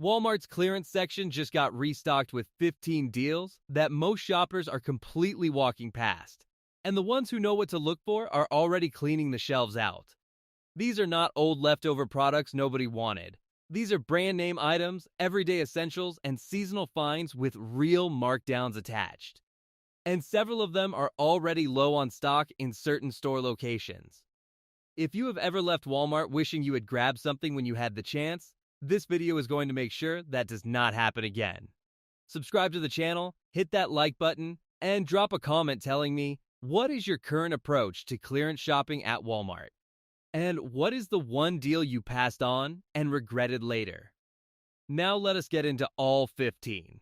Walmart's clearance section just got restocked with 15 deals that most shoppers are completely walking past. And the ones who know what to look for are already cleaning the shelves out. These are not old leftover products nobody wanted. These are brand name items, everyday essentials, and seasonal finds with real markdowns attached. And several of them are already low on stock in certain store locations. If you have ever left Walmart wishing you had grabbed something when you had the chance, this video is going to make sure that does not happen again. Subscribe to the channel, hit that like button, and drop a comment telling me, what is your current approach to clearance shopping at Walmart? And what is the one deal you passed on and regretted later? Now let us get into all 15.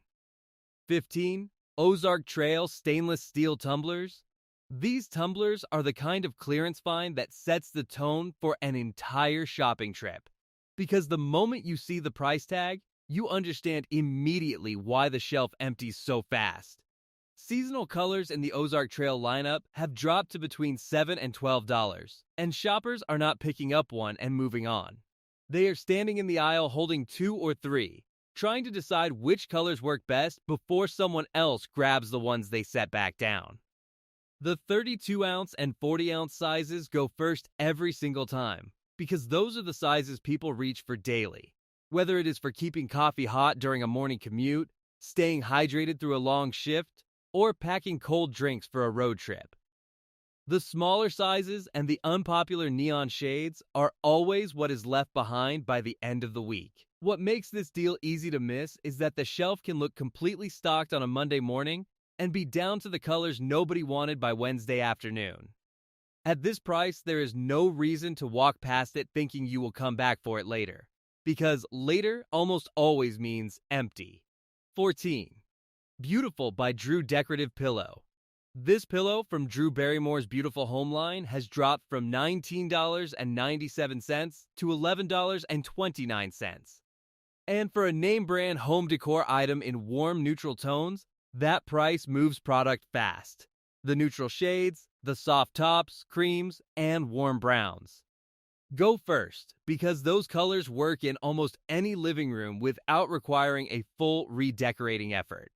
15. Ozark Trail stainless steel tumblers. These tumblers are the kind of clearance find that sets the tone for an entire shopping trip. Because the moment you see the price tag, you understand immediately why the shelf empties so fast. Seasonal colors in the Ozark Trail lineup have dropped to between $7 and $12, and shoppers are not picking up one and moving on. They are standing in the aisle holding 2 or 3, trying to decide which colors work best before someone else grabs the ones they set back down. The 32-ounce and 40-ounce sizes go first every single time, because those are the sizes people reach for daily. Whether it is for keeping coffee hot during a morning commute, staying hydrated through a long shift, or packing cold drinks for a road trip. The smaller sizes and the unpopular neon shades are always what is left behind by the end of the week. What makes this deal easy to miss is that the shelf can look completely stocked on a Monday morning and be down to the colors nobody wanted by Wednesday afternoon. At this price, there is no reason to walk past it thinking you will come back for it later, because later almost always means empty. 14. Beautiful by Drew Decorative Pillow. This pillow from Drew Barrymore's Beautiful Home line has dropped from $19.97 to $11.29. And for a name brand home decor item in warm neutral tones, that price moves product fast. The neutral shades, the soft tops, creams, and warm browns. Go first, because those colors work in almost any living room without requiring a full redecorating effort.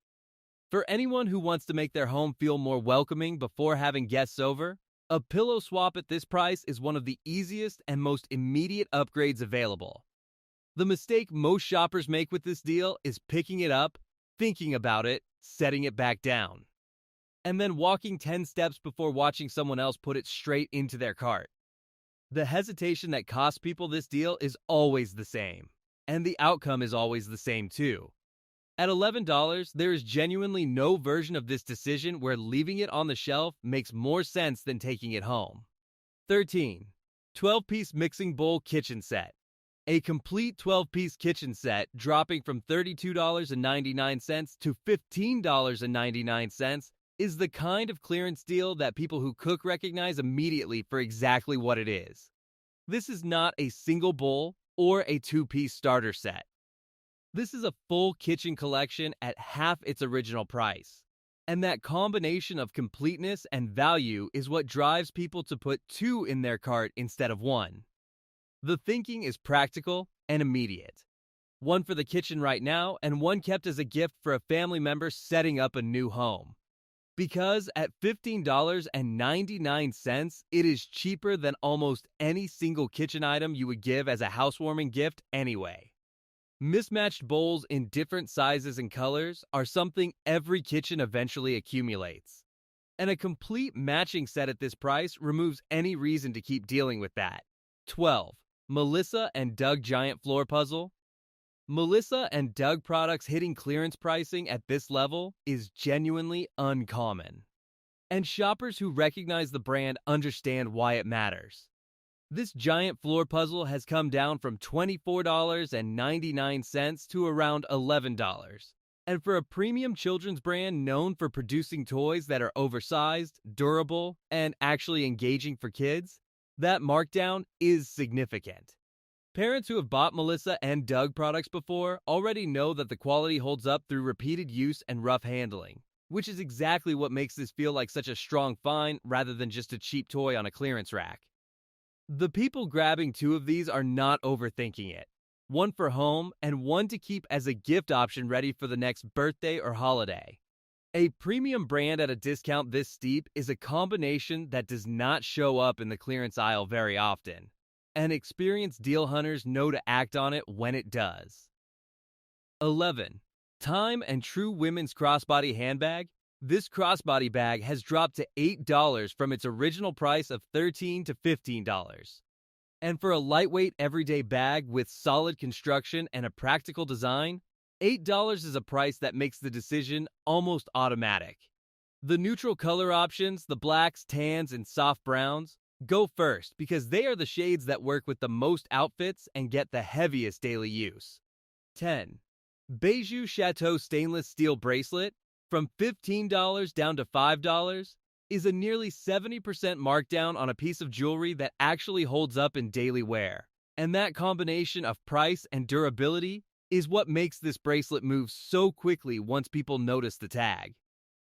For anyone who wants to make their home feel more welcoming before having guests over, a pillow swap at this price is one of the easiest and most immediate upgrades available. The mistake most shoppers make with this deal is picking it up, thinking about it, setting it back down, and then walking 10 steps before watching someone else put it straight into their cart. The hesitation that costs people this deal is always the same, and the outcome is always the same too. At $11, there is genuinely no version of this decision where leaving it on the shelf makes more sense than taking it home. 13. 12-piece mixing bowl kitchen set. A complete 12-piece kitchen set dropping from $32.99 to $15.99 is the kind of clearance deal that people who cook recognize immediately for exactly what it is. This is not a single bowl or a 2-piece starter set. This is a full kitchen collection at half its original price. And that combination of completeness and value is what drives people to put 2 in their cart instead of 1. The thinking is practical and immediate. One for the kitchen right now, and one kept as a gift for a family member setting up a new home. Because at $15.99, it is cheaper than almost any single kitchen item you would give as a housewarming gift anyway. Mismatched bowls in different sizes and colors are something every kitchen eventually accumulates. And a complete matching set at this price removes any reason to keep dealing with that. 12. Melissa and Doug Giant Floor Puzzle. Melissa and Doug products hitting clearance pricing at this level is genuinely uncommon. And shoppers who recognize the brand understand why it matters. This giant floor puzzle has come down from $24.99 to around $11. And for a premium children's brand known for producing toys that are oversized, durable, and actually engaging for kids, that markdown is significant. Parents who have bought Melissa and Doug products before already know that the quality holds up through repeated use and rough handling, which is exactly what makes this feel like such a strong find rather than just a cheap toy on a clearance rack. The people grabbing 2 of these are not overthinking it. one for home, and one to keep as a gift option ready for the next birthday or holiday. A premium brand at a discount this steep is a combination that does not show up in the clearance aisle very often, and experienced deal hunters know to act on it when it does. 11. Time and True Women's Crossbody Handbag. This crossbody bag has dropped to $8 from its original price of $13 to $15. And for a lightweight everyday bag with solid construction and a practical design, $8 is a price that makes the decision almost automatic. The neutral color options, the blacks, tans, and soft browns, go first because they are the shades that work with the most outfits and get the heaviest daily use. 10. Beiju Chateau Stainless Steel Bracelet, from $15 down to $5, is a nearly 70% markdown on a piece of jewelry that actually holds up in daily wear. And that combination of price and durability is what makes this bracelet move so quickly once people notice the tag.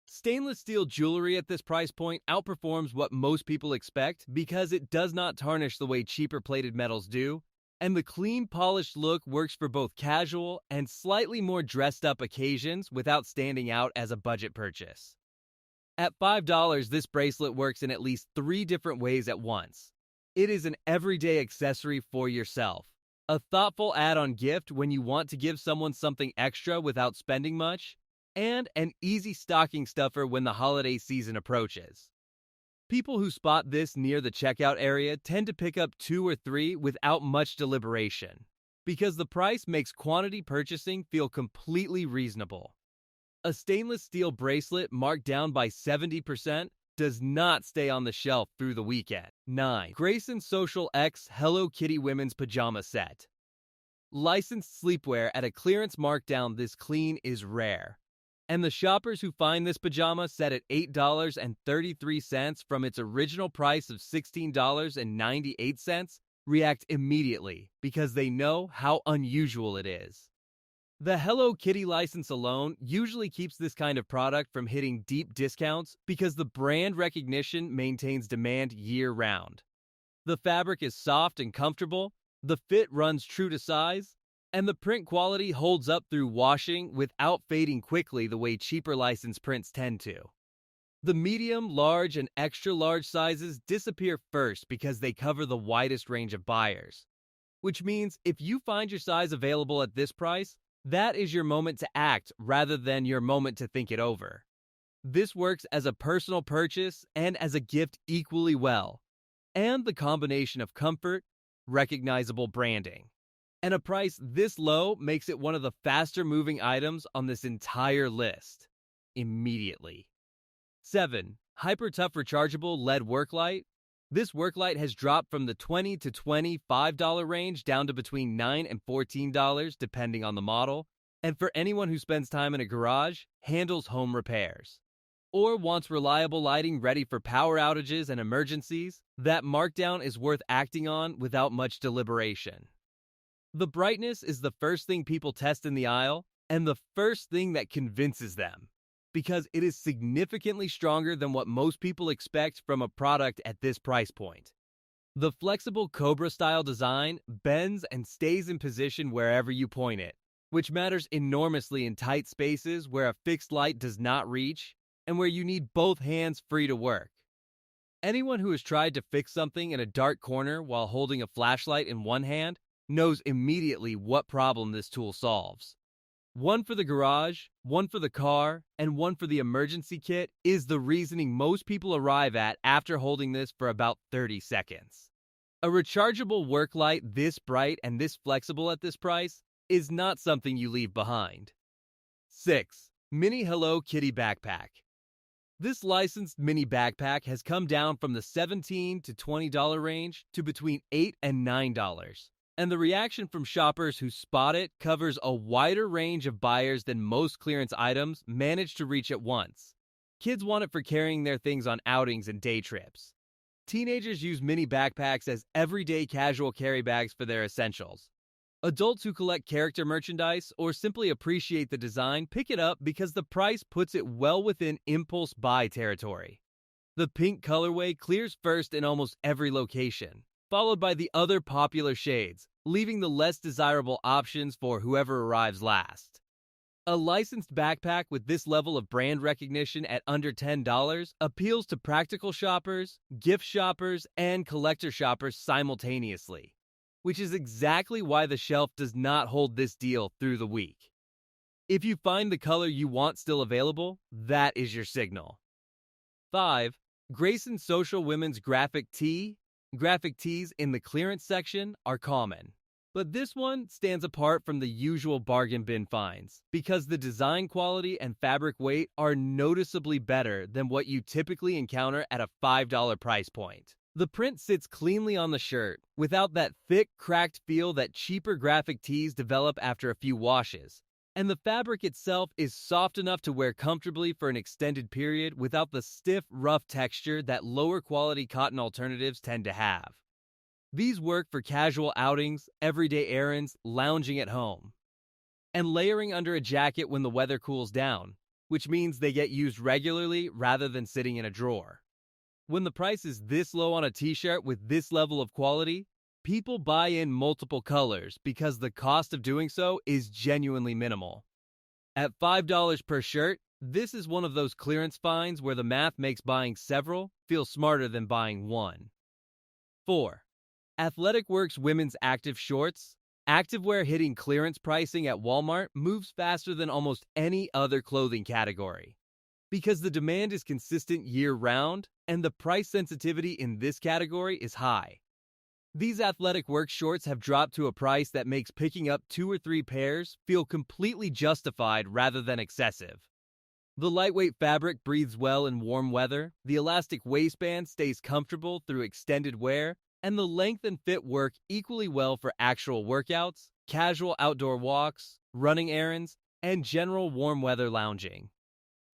Stainless steel jewelry at this price point outperforms what most people expect because it does not tarnish the way cheaper plated metals do, and the clean, polished look works for both casual and slightly more dressed up occasions without standing out as a budget purchase. At $5, this bracelet works in at least 3 different ways at once. It is an everyday accessory for yourself, a thoughtful add-on gift when you want to give someone something extra without spending much, and an easy stocking stuffer when the holiday season approaches. People who spot this near the checkout area tend to pick up 2 or 3 without much deliberation, because the price makes quantity purchasing feel completely reasonable. A stainless steel bracelet marked down by 70% does not stay on the shelf through the weekend. 9. Grayson Social X Hello Kitty Women's Pajama Set. Licensed sleepwear at a clearance markdown this clean is rare. And the shoppers who find this pajama set at $8.33 from its original price of $16.98 react immediately because they know how unusual it is. The Hello Kitty license alone usually keeps this kind of product from hitting deep discounts because the brand recognition maintains demand year-round. The fabric is soft and comfortable, the fit runs true to size, and the print quality holds up through washing without fading quickly the way cheaper licensed prints tend to. The medium, large, and extra large sizes disappear first because they cover the widest range of buyers. Which means if you find your size available at this price, that is your moment to act rather than your moment to think it over. This works as a personal purchase and as a gift equally well. And the combination of comfort, recognizable branding, and a price this low makes it one of the faster moving items on this entire list. Immediately. 7. Hyper Tough Rechargeable LED Work Light. This work light has dropped from the $20 to $25 range down to between $9 and $14 depending on the model, and for anyone who spends time in a garage, handles home repairs, or wants reliable lighting ready for power outages and emergencies, that markdown is worth acting on without much deliberation. The brightness is the first thing people test in the aisle, and the first thing that convinces them, because it is significantly stronger than what most people expect from a product at this price point. The flexible Cobra-style design bends and stays in position wherever you point it, which matters enormously in tight spaces where a fixed light does not reach, and where you need both hands free to work. Anyone who has tried to fix something in a dark corner while holding a flashlight in one hand knows immediately what problem this tool solves. One for the garage, one for the car, and one for the emergency kit is the reasoning most people arrive at after holding this for about 30 seconds. A rechargeable work light this bright and this flexible at this price is not something you leave behind. 6. Mini Hello Kitty Backpack. This licensed mini backpack has come down from the $17 to $20 range to between $8 and $9. And the reaction from shoppers who spot it covers a wider range of buyers than most clearance items manage to reach at once. Kids want it for carrying their things on outings and day trips. Teenagers use mini backpacks as everyday casual carry bags for their essentials. Adults who collect character merchandise or simply appreciate the design pick it up because the price puts it well within impulse buy territory. The pink colorway clears first in almost every location, followed by the other popular shades, leaving the less desirable options for whoever arrives last. A licensed backpack with this level of brand recognition at under $10 appeals to practical shoppers, gift shoppers, and collector shoppers simultaneously, which is exactly why the shelf does not hold this deal through the week. If you find the color you want still available, that is your signal. 5. Grayson Social Women's Graphic Tee. Graphic tees in the clearance section are common, but this one stands apart from the usual bargain bin finds because the design quality and fabric weight are noticeably better than what you typically encounter at a $5 price point. The print sits cleanly on the shirt without that thick, cracked feel that cheaper graphic tees develop after a few washes. And the fabric itself is soft enough to wear comfortably for an extended period without the stiff, rough texture that lower quality cotton alternatives tend to have. These work for casual outings, everyday errands, lounging at home, and layering under a jacket when the weather cools down, which means they get used regularly rather than sitting in a drawer. When the price is this low on a t-shirt with this level of quality, people buy in multiple colors because the cost of doing so is genuinely minimal. At $5 per shirt, this is one of those clearance finds where the math makes buying several feel smarter than buying one. 4. Athletic Works Women's Active Shorts. Activewear hitting clearance pricing at Walmart moves faster than almost any other clothing category. Because the demand is consistent year-round, and the price sensitivity in this category is high. These athletic work shorts have dropped to a price that makes picking up 2 or 3 pairs feel completely justified rather than excessive. The lightweight fabric breathes well in warm weather, the elastic waistband stays comfortable through extended wear, and the length and fit work equally well for actual workouts, casual outdoor walks, running errands, and general warm weather lounging.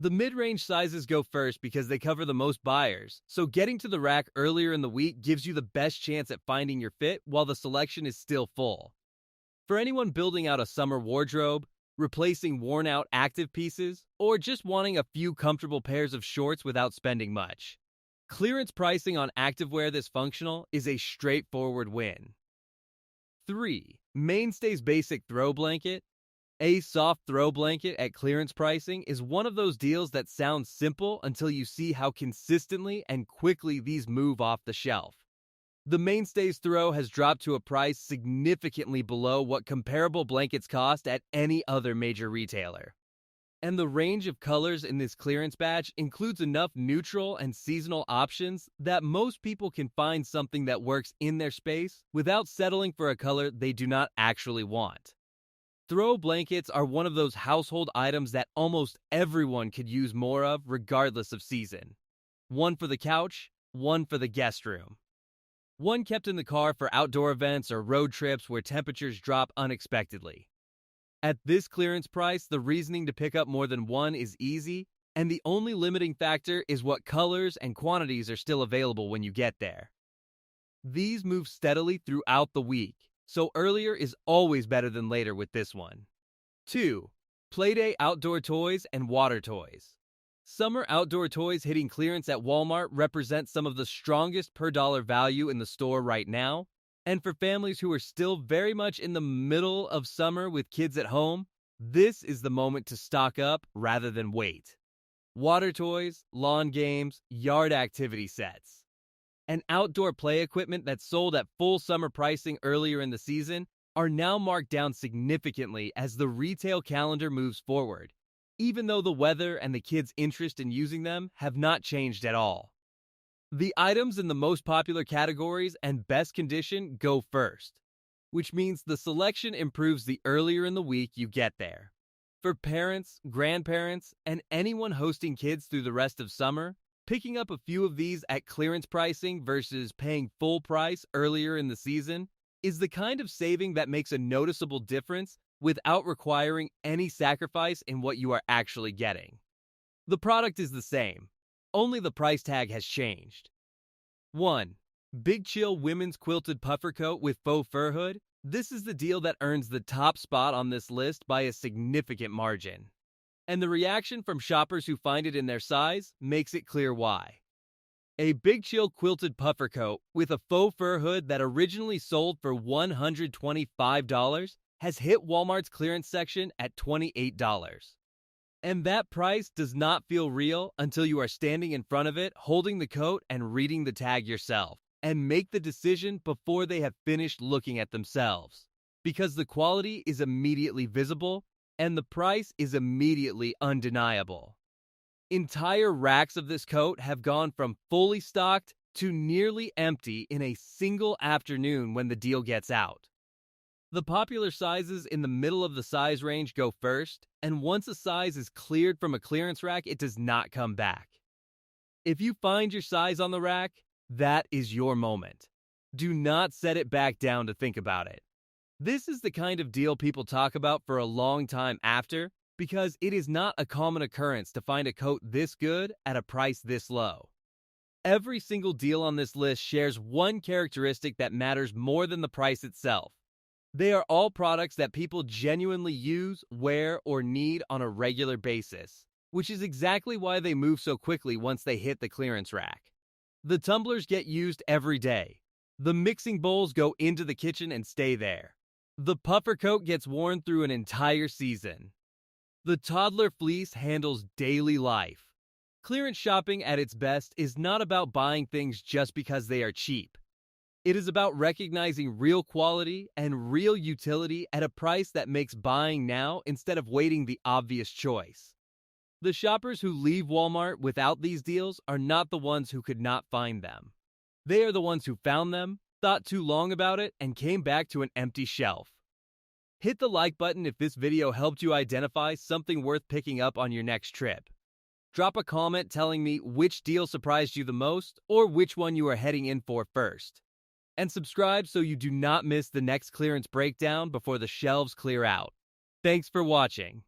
The mid-range sizes go first because they cover the most buyers, so getting to the rack earlier in the week gives you the best chance at finding your fit while the selection is still full. For anyone building out a summer wardrobe, replacing worn-out active pieces, or just wanting a few comfortable pairs of shorts without spending much, clearance pricing on activewear this functional is a straightforward win. 3. Mainstays Basic Throw Blanket. A soft throw blanket at clearance pricing is one of those deals that sounds simple until you see how consistently and quickly these move off the shelf. The Mainstays throw has dropped to a price significantly below what comparable blankets cost at any other major retailer. And the range of colors in this clearance batch includes enough neutral and seasonal options that most people can find something that works in their space without settling for a color they do not actually want. Throw blankets are one of those household items that almost everyone could use more of regardless of season. One for the couch, one for the guest room. One kept in the car for outdoor events or road trips where temperatures drop unexpectedly. At this clearance price, the reasoning to pick up more than one is easy, and the only limiting factor is what colors and quantities are still available when you get there. These move steadily throughout the week, so earlier is always better than later with this one. 2. Playday Outdoor Toys and Water Toys. Summer outdoor toys hitting clearance at Walmart represent some of the strongest per dollar value in the store right now, and for families who are still very much in the middle of summer with kids at home, this is the moment to stock up rather than wait. Water toys, lawn games, yard activity sets, and outdoor play equipment that sold at full summer pricing earlier in the season are now marked down significantly as the retail calendar moves forward, even though the weather and the kids' interest in using them have not changed at all. The items in the most popular categories and best condition go first, which means the selection improves the earlier in the week you get there. For parents, grandparents, and anyone hosting kids through the rest of summer, picking up a few of these at clearance pricing versus paying full price earlier in the season is the kind of saving that makes a noticeable difference without requiring any sacrifice in what you are actually getting. The product is the same, only the price tag has changed. 1. Big Chill Women's Quilted Puffer Coat with Faux Fur Hood. This is the deal that earns the top spot on this list by a significant margin. And the reaction from shoppers who find it in their size makes it clear why. A Big Chill quilted puffer coat with a faux fur hood that originally sold for $125 has hit Walmart's clearance section at $28. And that price does not feel real until you are standing in front of it, holding the coat and reading the tag yourself, and make the decision before they have finished looking at themselves. Because the quality is immediately visible and the price is immediately undeniable. Entire racks of this coat have gone from fully stocked to nearly empty in a single afternoon when the deal gets out. The popular sizes in the middle of the size range go first, and once a size is cleared from a clearance rack, it does not come back. If you find your size on the rack, that is your moment. Do not set it back down to think about it. This is the kind of deal people talk about for a long time after, because it is not a common occurrence to find a coat this good at a price this low. Every single deal on this list shares one characteristic that matters more than the price itself. They are all products that people genuinely use, wear, or need on a regular basis, which is exactly why they move so quickly once they hit the clearance rack. The tumblers get used every day. The mixing bowls go into the kitchen and stay there. The puffer coat gets worn through an entire season. The toddler fleece handles daily life. Clearance shopping at its best is not about buying things just because they are cheap. It is about recognizing real quality and real utility at a price that makes buying now instead of waiting the obvious choice. The shoppers who leave Walmart without these deals are not the ones who could not find them. They are the ones who found them, thought too long about it, and came back to an empty shelf. Hit the like button if this video helped you identify something worth picking up on your next trip. Drop a comment telling me which deal surprised you the most or which one you are heading in for first. And subscribe so you do not miss the next clearance breakdown before the shelves clear out. Thanks for watching.